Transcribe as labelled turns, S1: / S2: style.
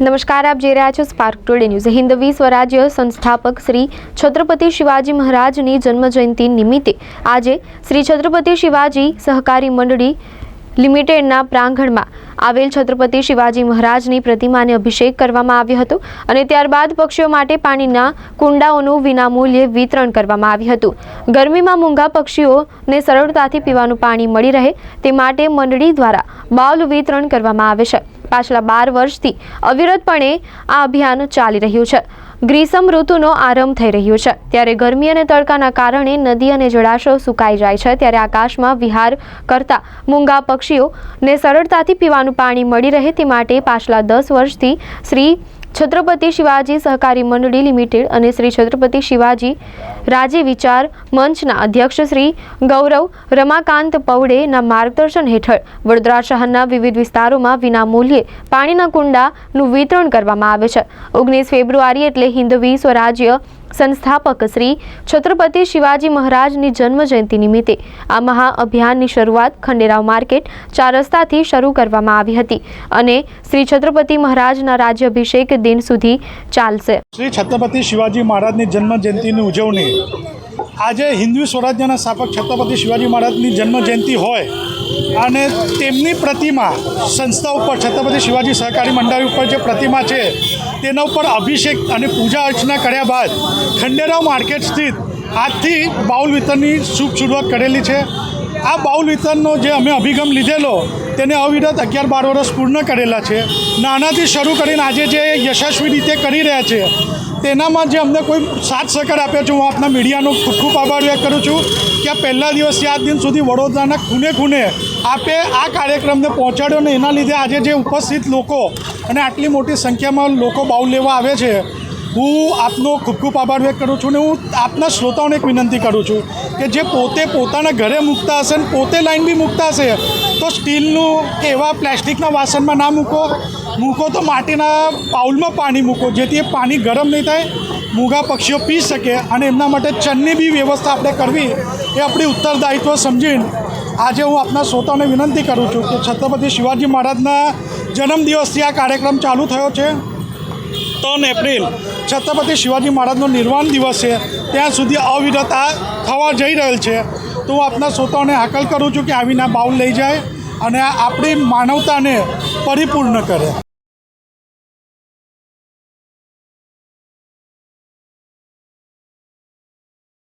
S1: नमस्कार, आप જોઈ રહ્યા છો spark today news. Hindavi Swarajya સંસ્થાપક શ્રી છત્રપતિ શિવાજી મહારાજની જન્મજયંતિ નિમિત્તે આજે શ્રી છત્રપતિ શિવાજી સહકારી મંડળી લિમિટેડના પ્રાંગણમાં આવેલ છત્રપતિ શિવાજી મહારાજની પ્રતિમાને અભિષેક કરવામાં આવ્યો હતો અને ત્યારબાદ પક્ષીઓ માટે પાણીના કુંડાઓનું વિનામૂલ્યે વિતરણ કરવામાં આવ્યું હતું। ગરમીમાં મૂંગા પક્ષીઓને સરળતાથી પીવાનું પાણી મળી રહે તે માટે મંડળી દ્વારા બાઉલ વિતરણ કરવામાં આવે છે। પાછલા 12 વર્ષથી અવિરતપણે આ અભિયાન ચાલી રહ્યું છે। ગ્રીષ્મ ઋતુનો આરંભ થઈ રહ્યો છે ત્યારે ગરમી અને તડકાના કારણે નદી અને જળાશયો સુકાઈ જાય છે ત્યારે આકાશમાં વિહાર કરતા મૂંગા પક્ષીઓને સરળતાથી પીવાનું પાણી મળી રહે તે માટે પાછલા 10 વર્ષથી શ્રી છત્રપતિ શિવાજી સહકારી મંડળી લિમિટેડ અને શ્રી છત્રપતિ શિવાજી રાજ્ય વિચાર મંચના અધ્યક્ષ શ્રી ગૌરવ રમાકાંત પૌડેના માર્ગદર્શન હેઠળ વડોદરા શહેરના વિવિધ વિસ્તારોમાં વિનામૂલ્યે પાણીના કુંડાનું વિતરણ કરવામાં આવે છે। 19 ફેબ્રુઆરી એટલે હિન્દવી સ્વરાજ્ય સંસ્થાપક શ્રી છત્રપતિ શિવાજી મહારાજની જન્મજયંતિ નિમિત્તે આ મહાઅભિયાનની શરૂઆત ખંડેરાવ માર્કેટ 4 રસ્તાથી શરૂ કરવામાં આવી હતી અને શ્રી છત્રપતિ મહારાજના રાજ્યાભિષેક દિન સુધી ચાલશે।
S2: શ્રી છત્રપતિ શિવાજી મહારાજની જન્મજયંતિની ઉજવણી આજે હિન્દુ સ્વરાજ્યના સ્થાપક છત્રપતિ શિવાજી મહારાજની જન્મજયંતિ હોય અને તેમની પ્રતિમા સંસ્થા ઉપર છત્રપતિ શિવાજી સહકારી મંડળ ઉપર જે પ્રતિમા છે તેના ઉપર અભિષેક અને પૂજા અર્ચના કર્યા બાદ ખંડેરાવ માર્કેટ સ્થિત આજથી બાઉલ વિતરણની શુભ શરૂઆત કરેલી છે। આ બાઉલ વિતરણનો જે અમે અભિગમ લીધેલો તેને અવિરત 11-12 વર્ષ પૂર્ણ કરેલા છે। નાનાથી શરૂ કરીને આજે જે યશસ્વી રીતે કરી રહ્યા છે તેનામાં જે અમને કોઈ સાથ સહકાર આપ્યો છે હું આપના મીડિયાનો ખૂબ ખૂબ આભાર વ્યક્ત કરું છું કે આ પહેલા દિવસથી આજ દિન સુધી વડોદરાના ખૂણે ખૂણે આપે આ કાર્યક્રમને પહોંચાડ્યો ને એના લીધે આજે જે ઉપસ્થિત લોકો અને આટલી મોટી સંખ્યામાં લોકો બાઉલ લેવા આવે છે હું આપનો ખૂબ ખૂબ આભાર વ્યક્ત કરું છું ને હું આપના શ્રોતાઓને એક વિનંતી કરું છું કે જે પોતે પોતાના ઘરે મૂકતા હશે ને પોતે લાઈન બી મૂકતા હશે તો સ્ટીલનું કે એવા પ્લાસ્ટિકના વાસણમાં ના મૂકો તો માટીના બાઉલમાં પાણી મૂકો જેથી એ પાણી ગરમ નહીં થાય, મૂંગા પક્ષીઓ પી શકે અને એમના માટે ચણની બી વ્યવસ્થા આપણે કરવી એ આપણી ઉત્તરદાયિત્વ સમજીને આજે હું આપના શ્રોતાઓને વિનંતી કરું છું કે છત્રપતિ શિવાજી મહારાજના જન્મદિવસથી આ કાર્યક્રમ ચાલુ થયો છે। 3 એપ્રિલ છત્રપતિ શિવાજી મહારાજનો નિર્વાણ દિવસ છે, ત્યાં સુધી અવિરત આ થવા જઈ રહેલ છે। તો હું આપના શ્રોતાઓને હાકલ કરું છું કે આવીને બાઉલ લઈ જાય અને આપણી માનવતાને પરિપૂર્ણ કરે।